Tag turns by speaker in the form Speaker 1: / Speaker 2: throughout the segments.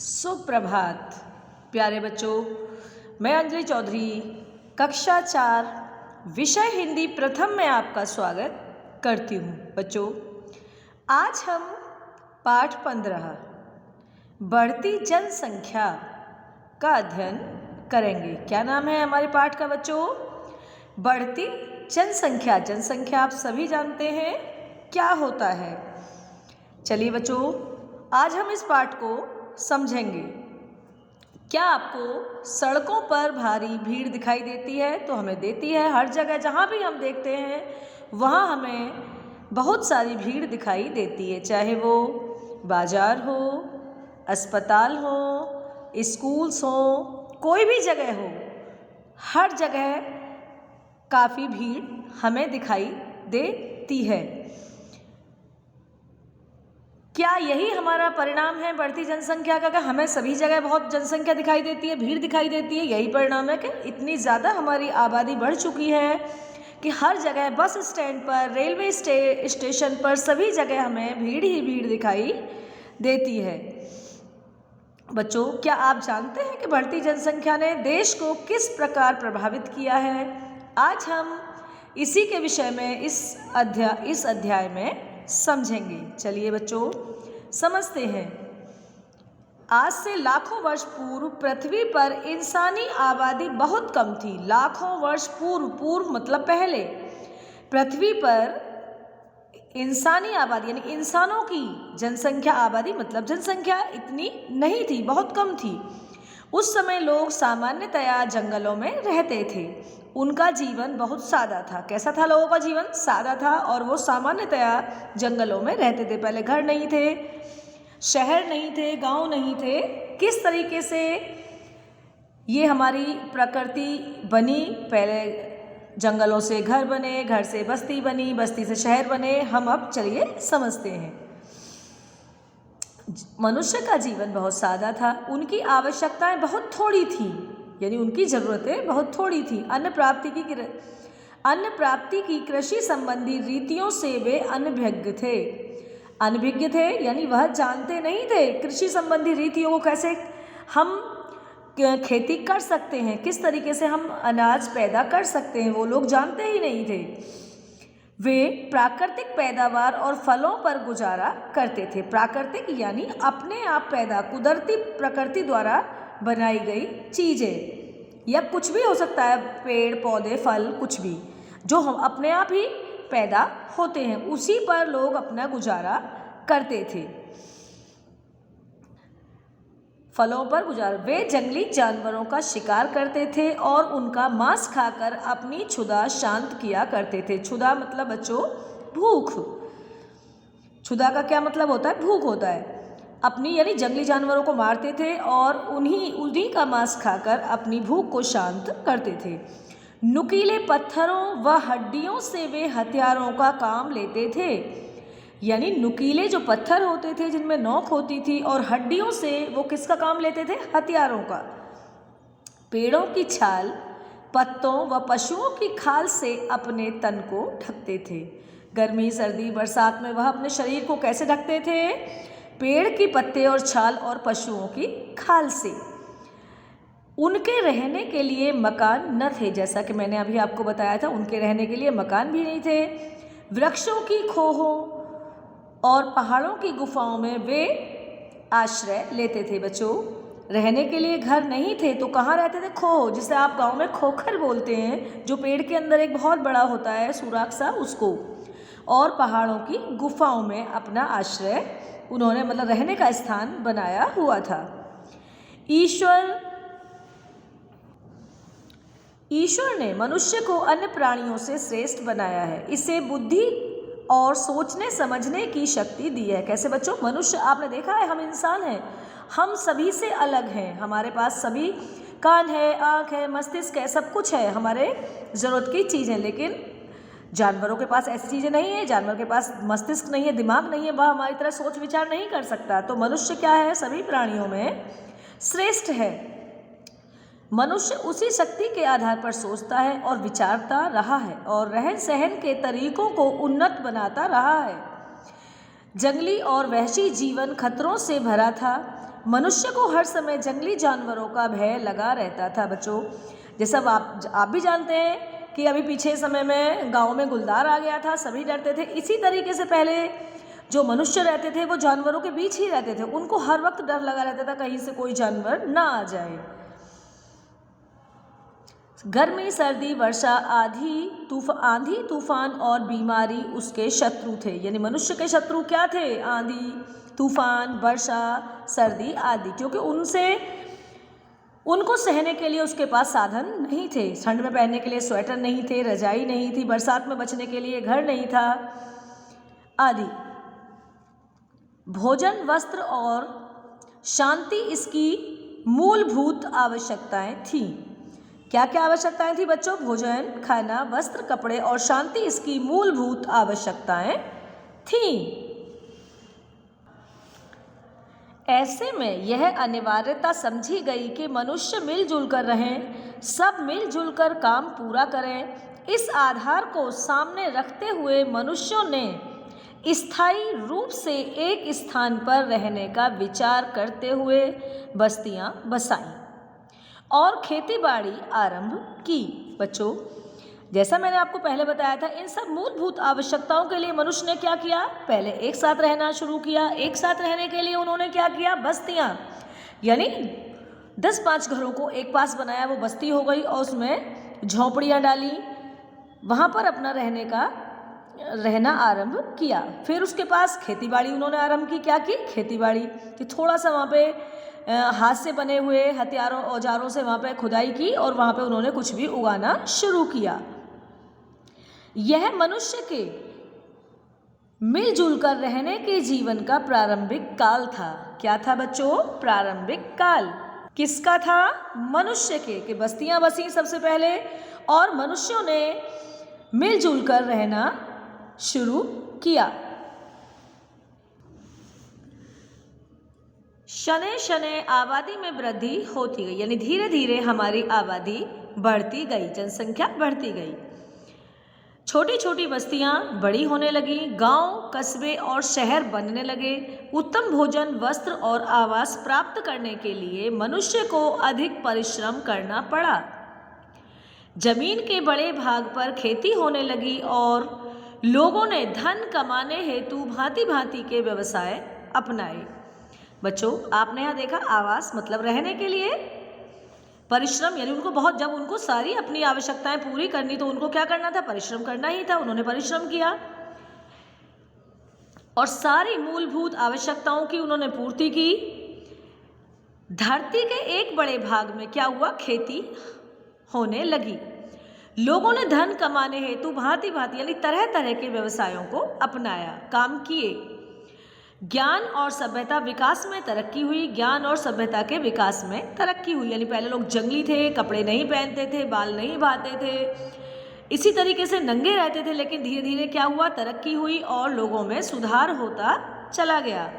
Speaker 1: सुप्रभात प्यारे बच्चों, मैं अंजलि चौधरी कक्षा 4 विषय हिंदी प्रथम में आपका स्वागत करती हूँ। बच्चों, आज हम पाठ 15 बढ़ती जनसंख्या का अध्ययन करेंगे। क्या नाम है हमारे पाठ का बच्चों? बढ़ती जनसंख्या। जनसंख्या आप सभी जानते हैं क्या होता है। चलिए बच्चों, आज हम इस पाठ को समझेंगे। क्या आपको सड़कों पर भारी भीड़ दिखाई देती है? तो हमें देती है। हर जगह जहाँ भी हम देखते हैं वहाँ हमें बहुत सारी भीड़ दिखाई देती है, चाहे वो बाजार हो, अस्पताल हो, स्कूल्स हो, कोई भी जगह हो, हर जगह काफ़ी भीड़ हमें दिखाई देती है। क्या यही हमारा परिणाम है बढ़ती जनसंख्या का? हमें सभी जगह बहुत जनसंख्या दिखाई देती है, भीड़ दिखाई देती है, यही परिणाम है कि इतनी ज़्यादा हमारी आबादी बढ़ चुकी है कि हर जगह बस स्टैंड पर, रेलवे स्टेशन पर, सभी जगह हमें भीड़ ही भीड़ दिखाई देती है। बच्चों, क्या आप जानते हैं कि बढ़ती जनसंख्या ने देश को किस प्रकार प्रभावित किया है? आज हम इसी के विषय में इस अध्याय में समझेंगे। चलिए बच्चों, समझते हैं। आज से लाखों वर्ष पूर्व पृथ्वी पर इंसानी आबादी बहुत कम थी। लाखों वर्ष पूर्व मतलब पहले पृथ्वी पर इंसानी आबादी यानी इंसानों की जनसंख्या, आबादी मतलब जनसंख्या इतनी नहीं थी, बहुत कम थी। उस समय लोग सामान्यतया जंगलों में रहते थे। उनका जीवन बहुत सादा था। कैसा था लोगों का जीवन? सादा था, और वो सामान्यतया जंगलों में रहते थे। पहले घर नहीं थे, शहर नहीं थे, गांव नहीं थे। किस तरीके से ये हमारी प्रकृति बनी? पहले जंगलों से घर बने, घर से बस्ती बनी, बस्ती से शहर बने। हम अब चलिए समझते हैं। मनुष्य का जीवन बहुत सादा था। उनकी आवश्यकताएं बहुत थोड़ी थी, यानी उनकी ज़रूरतें बहुत थोड़ी थी। अन्न प्राप्ति की कृषि संबंधी रीतियों से वे अनभिज्ञ थे, यानी वह जानते नहीं थे कृषि संबंधी रीतियों को, कैसे हम खेती कर सकते हैं, किस तरीके से हम अनाज पैदा कर सकते हैं, वो लोग जानते ही नहीं थे। वे प्राकृतिक पैदावार और फलों पर गुजारा करते थे। प्राकृतिक यानी अपने आप पैदा, कुदरती प्रकृति द्वारा बनाई गई चीज़ें, या कुछ भी हो सकता है, पेड़ पौधे फल, कुछ भी जो हम अपने आप ही पैदा होते हैं, उसी पर लोग अपना गुजारा करते थे, फलों पर गुजारा। वे जंगली जानवरों का शिकार करते थे और उनका मांस खाकर अपनी क्षुधा शांत किया करते थे। क्षुधा मतलब बच्चों भूख। क्षुधा का क्या मतलब होता है? भूख होता है। अपनी यानी जंगली जानवरों को मारते थे और उन्हीं का मांस खाकर अपनी भूख को शांत करते थे। नुकीले पत्थरों व हड्डियों से वे हथियारों का काम लेते थे, यानी नुकीले जो पत्थर होते थे जिनमें नोक होती थी, और हड्डियों से वो किसका काम लेते थे? हथियारों का। पेड़ों की छाल, पत्तों व पशुओं की खाल से अपने तन को ढकते थे। गर्मी, सर्दी, बरसात में वह अपने शरीर को कैसे ढकते थे? पेड़ की पत्ते और छाल और पशुओं की खाल से। उनके रहने के लिए मकान न थे, जैसा कि मैंने अभी आपको बताया था, उनके रहने के लिए मकान भी नहीं थे। वृक्षों की खोहों और पहाड़ों की गुफाओं में वे आश्रय लेते थे। बच्चों, रहने के लिए घर नहीं थे तो कहाँ रहते थे? खोह, जिसे आप गांव में खोखर बोलते हैं, जो पेड़ के अंदर एक बहुत बड़ा होता है सुराख सा, उसको। और पहाड़ों की गुफाओं में अपना आश्रय उन्होंने मतलब रहने का स्थान बनाया हुआ था। ईश्वर ने मनुष्य को अन्य प्राणियों से श्रेष्ठ बनाया है। इसे बुद्धि और सोचने समझने की शक्ति दी है। कैसे बच्चों? मनुष्य, आपने देखा है, हम इंसान हैं, हम सभी से अलग हैं। हमारे पास सभी कान है, आँख है, मस्तिष्क है, सब कुछ है, हमारे ज़रूरत की चीज़ें। लेकिन जानवरों के पास ऐसी चीज़ें नहीं है। जानवर के पास मस्तिष्क नहीं है, दिमाग नहीं है, वह हमारी तरह सोच विचार नहीं कर सकता। तो मनुष्य क्या है? सभी प्राणियों में श्रेष्ठ है। मनुष्य उसी शक्ति के आधार पर सोचता है और विचारता रहा है, और रहन सहन के तरीकों को उन्नत बनाता रहा है। जंगली और वहशी जीवन खतरों से भरा था। मनुष्य को हर समय जंगली जानवरों का भय लगा रहता था। बच्चों, जैसा आप भी जानते हैं कि अभी पीछे समय में गाँव में गुलदार आ गया था, सभी डरते थे। इसी तरीके से पहले जो मनुष्य रहते थे वो जानवरों के बीच ही रहते थे, उनको हर वक्त डर लगा रहता था कहीं से कोई जानवर ना आ जाए। गर्मी, सर्दी, वर्षा, आंधी, तूफान और बीमारी उसके शत्रु थे। यानी मनुष्य के शत्रु क्या थे? आंधी, तूफान, वर्षा, सर्दी आदि, क्योंकि उनको सहने के लिए उसके पास साधन नहीं थे। ठंड में पहनने के लिए स्वेटर नहीं थे, रजाई नहीं थी, बरसात में बचने के लिए घर नहीं था आदि। भोजन, वस्त्र और शांति इसकी मूलभूत आवश्यकताएं थीं। क्या क्या आवश्यकताएं थी बच्चों? भोजन, खाना, वस्त्र, कपड़े और शांति इसकी मूलभूत आवश्यकताएं थीं। ऐसे में यह अनिवार्यता समझी गई कि मनुष्य मिलजुल कर रहें, सब मिलजुल कर काम पूरा करें। इस आधार को सामने रखते हुए मनुष्यों ने स्थायी रूप से एक स्थान पर रहने का विचार करते हुए बस्तियां बसाईं और खेतीबाड़ी आरंभ की। बच्चों, जैसा मैंने आपको पहले बताया था, इन सब मूलभूत आवश्यकताओं के लिए मनुष्य ने क्या किया? पहले एक साथ रहना शुरू किया। एक साथ रहने के लिए उन्होंने क्या किया? बस्तियां, यानी 10-5 घरों को एक पास बनाया, वो बस्ती हो गई, और उसमें झोंपड़ियां डाली, वहां पर अपना रहना आरंभ किया। फिर उसके पास खेतीबाड़ी उन्होंने आरंभ की। क्या की? खेतीबाड़ी कि थोड़ा सा वहाँ पे हाथ से बने हुए हथियारों औजारों से वहाँ पे खुदाई की और वहाँ पे उन्होंने कुछ भी उगाना शुरू किया। यह मनुष्य के मिलजुल कर रहने के जीवन का प्रारंभिक काल था। क्या था बच्चों? प्रारंभिक काल किसका था? मनुष्य के, कि बस्तियां बसी सबसे पहले और मनुष्यों ने मिलजुल कर रहना शुरू किया। शनै शनै आबादी में वृद्धि होती गई, यानी धीरे धीरे हमारी आबादी बढ़ती गई, जनसंख्या बढ़ती गई। छोटी छोटी बस्तियां बड़ी होने लगी, गांव, कस्बे और शहर बनने लगे। उत्तम भोजन, वस्त्र और आवास प्राप्त करने के लिए मनुष्य को अधिक परिश्रम करना पड़ा। जमीन के बड़े भाग पर खेती होने लगी और लोगों ने धन कमाने हेतु भांति भांति के व्यवसाय अपनाए। बच्चों, आपने यहाँ देखा आवास मतलब रहने के लिए, परिश्रम यानी जब उनको सारी अपनी आवश्यकताएं पूरी करनी तो उनको क्या करना था? परिश्रम करना ही था। उन्होंने परिश्रम किया और सारी मूलभूत आवश्यकताओं की उन्होंने पूर्ति की। धरती के एक बड़े भाग में क्या हुआ? खेती होने लगी। लोगों ने धन कमाने हेतु भांति भांति यानी तरह तरह के व्यवसायों को अपनाया, काम किए। ज्ञान और सभ्यता विकास में तरक्की हुई। ज्ञान और सभ्यता के विकास में तरक्की हुई, यानी पहले लोग जंगली थे, कपड़े नहीं पहनते थे, बाल नहीं बांधते थे, इसी तरीके से नंगे रहते थे, लेकिन धीरे धीरे क्या हुआ? तरक्की हुई और लोगों में सुधार होता चला गया।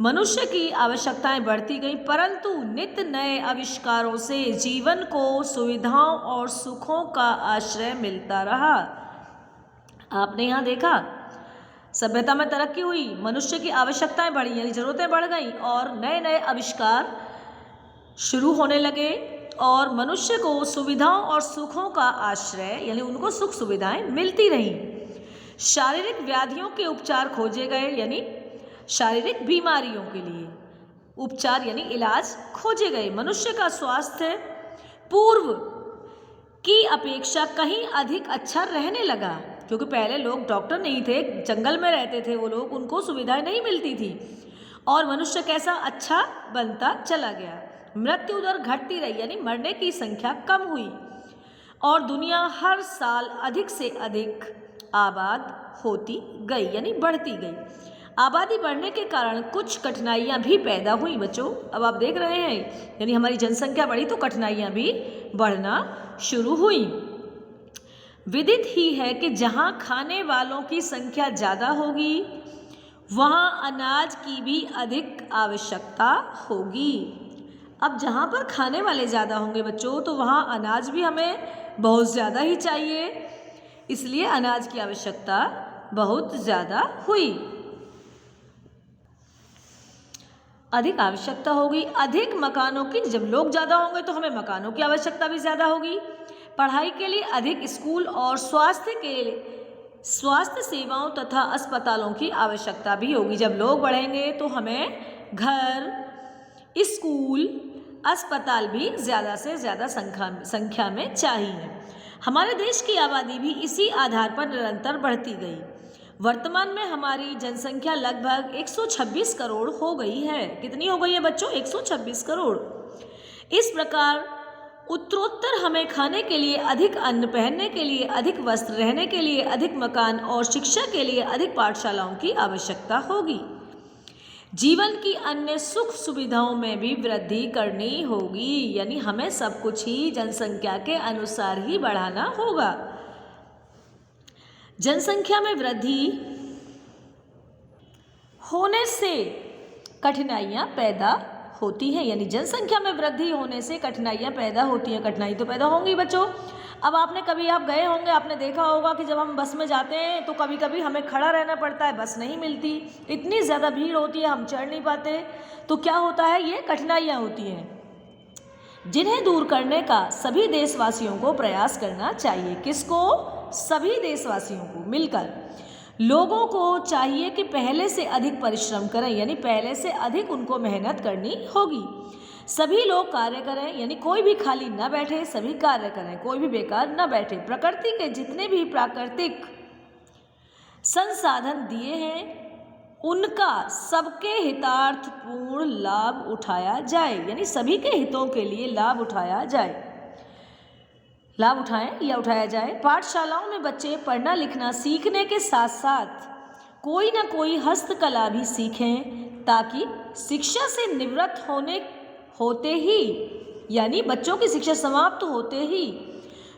Speaker 1: मनुष्य की आवश्यकताएं बढ़ती गई, परंतु नित्य नए आविष्कारों से जीवन को सुविधाओं और सुखों का आश्रय मिलता रहा। आपने यहाँ देखा, सभ्यता में तरक्की हुई, मनुष्य की आवश्यकताएं बढ़ी यानी जरूरतें बढ़ गई और नए नए आविष्कार शुरू होने लगे और मनुष्य को सुविधाओं और सुखों का आश्रय यानी उनको सुख सुविधाएं मिलती रहीं। शारीरिक व्याधियों के उपचार खोजे गए, यानी शारीरिक बीमारियों के लिए उपचार यानी इलाज खोजे गए। मनुष्य का स्वास्थ्य पूर्व की अपेक्षा कहीं अधिक अच्छा रहने लगा, क्योंकि पहले लोग डॉक्टर नहीं थे, जंगल में रहते थे वो लोग, उनको सुविधाएं नहीं मिलती थी और मनुष्य कैसा अच्छा बनता चला गया। मृत्यु दर घटती रही यानी मरने की संख्या कम हुई और दुनिया हर साल अधिक से अधिक आबाद होती गई यानी बढ़ती गई। आबादी बढ़ने के कारण कुछ कठिनाइयां भी पैदा हुई। बच्चों, अब आप देख रहे हैं यानी हमारी जनसंख्या बढ़ी तो कठिनाइयां भी बढ़ना शुरू हुई। विदित ही है कि जहां खाने वालों की संख्या ज़्यादा होगी वहां अनाज की भी अधिक आवश्यकता होगी। अब जहां पर खाने वाले ज़्यादा होंगे बच्चों, तो वहां अनाज भी हमें बहुत ज़्यादा ही चाहिए, इसलिए अनाज की आवश्यकता बहुत ज़्यादा हुई। अधिक आवश्यकता होगी। अधिक मकानों की, जब लोग ज़्यादा होंगे तो हमें मकानों की आवश्यकता भी ज़्यादा होगी। पढ़ाई के लिए अधिक स्कूल और स्वास्थ्य सेवाओं तथा अस्पतालों की आवश्यकता भी होगी। जब लोग बढ़ेंगे तो हमें घर, स्कूल, अस्पताल भी ज़्यादा से ज़्यादा संख्या में चाहिए। हमारे देश की आबादी भी इसी आधार पर निरंतर बढ़ती गई। वर्तमान में हमारी जनसंख्या लगभग 126 करोड़ हो गई है। कितनी हो गई है बच्चों? 126 करोड़। इस प्रकार उत्तरोत्तर हमें खाने के लिए अधिक अन्न, पहनने के लिए अधिक वस्त्र, रहने के लिए अधिक मकान और शिक्षा के लिए अधिक पाठशालाओं की आवश्यकता होगी। जीवन की अन्य सुख सुविधाओं में भी वृद्धि करनी होगी, यानी हमें सब कुछ ही जनसंख्या के अनुसार ही बढ़ाना होगा। जनसंख्या में वृद्धि होने से कठिनाइयाँ पैदा होती हैं, यानी जनसंख्या में वृद्धि होने से कठिनाइयाँ पैदा होती हैं। कठिनाई तो पैदा होंगी बच्चों। अब आप गए होंगे, आपने देखा होगा कि जब हम बस में जाते हैं तो कभी कभी हमें खड़ा रहना पड़ता है, बस नहीं मिलती, इतनी ज़्यादा भीड़ होती है, हम चढ़ नहीं पाते। तो क्या होता है? ये कठिनाइयाँ होती हैं, जिन्हें दूर करने का सभी देशवासियों को प्रयास करना चाहिए। किसको? सभी देशवासियों को मिलकर। लोगों को चाहिए कि पहले से अधिक परिश्रम करें, यानी पहले से अधिक उनको मेहनत करनी होगी। सभी लोग कार्य करें, यानी कोई भी खाली न बैठे, सभी कार्य करें, कोई भी बेकार न बैठे। प्रकृति के जितने भी प्राकृतिक संसाधन दिए हैं उनका सबके हितार्थपूर्ण लाभ उठाया जाए, यानी सभी के हितों के लिए लाभ उठाया जाए, लाभ उठाएं या उठाया जाए। पाठशालाओं में बच्चे पढ़ना लिखना सीखने के साथ साथ कोई ना कोई हस्तकला भी सीखें, ताकि शिक्षा से निवृत्त होते ही, यानी बच्चों की शिक्षा समाप्त होते ही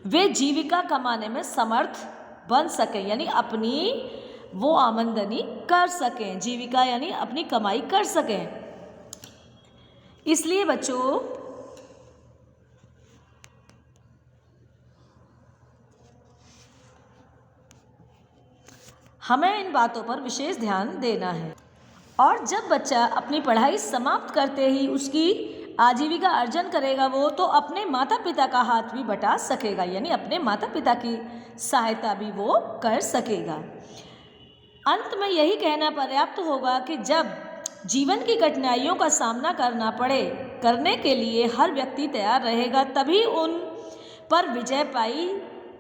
Speaker 1: वे जीविका कमाने में समर्थ बन सकें, यानी अपनी वो आमदनी कर सकें, जीविका यानी अपनी कमाई कर सकें। इसलिए बच्चों हमें इन बातों पर विशेष ध्यान देना है। और जब बच्चा अपनी पढ़ाई समाप्त करते ही उसकी आजीविका अर्जन करेगा, वो तो अपने माता पिता का हाथ भी बटा सकेगा, यानी अपने माता पिता की सहायता भी वो कर सकेगा। अंत में यही कहना पर्याप्त होगा कि जब जीवन की कठिनाइयों का सामना करने के लिए हर व्यक्ति तैयार रहेगा, तभी उन पर विजय पाई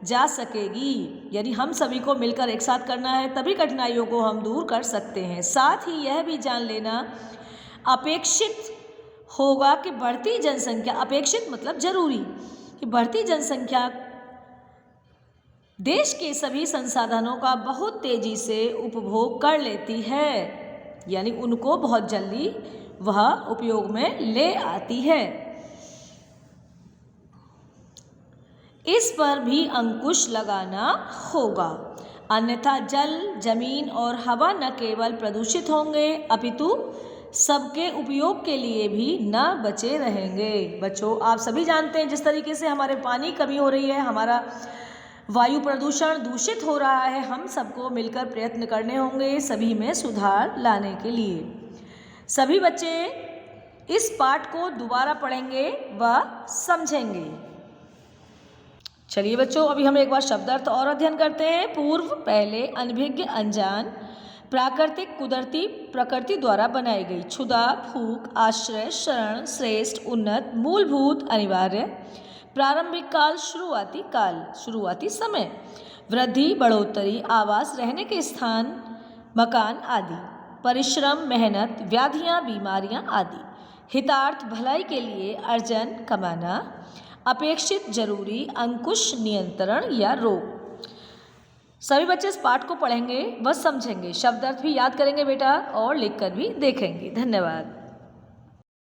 Speaker 1: जा सकेगी। यानी हम सभी को मिलकर एक साथ करना है, तभी कठिनाइयों को हम दूर कर सकते हैं। साथ ही यह भी जान लेना अपेक्षित होगा कि बढ़ती जनसंख्या, अपेक्षित मतलब जरूरी, कि बढ़ती जनसंख्या देश के सभी संसाधनों का बहुत तेजी से उपभोग कर लेती है, यानी उनको बहुत जल्दी वह उपयोग में ले आती है। इस पर भी अंकुश लगाना होगा, अन्यथा जल, जमीन और हवा न केवल प्रदूषित होंगे अपितु सबके उपयोग के लिए भी न बचे रहेंगे। बच्चों आप सभी जानते हैं जिस तरीके से हमारे पानी कमी हो रही है, हमारा वायु प्रदूषण दूषित हो रहा है, हम सबको मिलकर प्रयत्न करने होंगे सभी में सुधार लाने के लिए। सभी बच्चे इस पाठ को दोबारा पढ़ेंगे व समझेंगे। चलिए बच्चों अभी हम एक बार शब्दार्थ और अध्ययन करते हैं। पूर्व, पहले, अनभिज्ञ, अनजान, प्राकृतिक, कुदरती, प्रकृति द्वारा बनाई गई, क्षुधा, भूख, आश्रय, शरण, श्रेष्ठ, उन्नत, मूलभूत, अनिवार्य, प्रारंभिक काल, शुरुआती समय, वृद्धि, बढ़ोतरी, आवास, रहने के स्थान, मकान आदि, परिश्रम, मेहनत, व्याधियाँ, बीमारियाँ आदि, हितार्थ, भलाई के लिए, अर्जन, कमाना, अपेक्षित, जरूरी, अंकुश, नियंत्रण या रोग। सभी बच्चे इस पाठ को पढ़ेंगे व समझेंगे, शब्दार्थ भी याद करेंगे बेटा और लिखकर भी देखेंगे। धन्यवाद।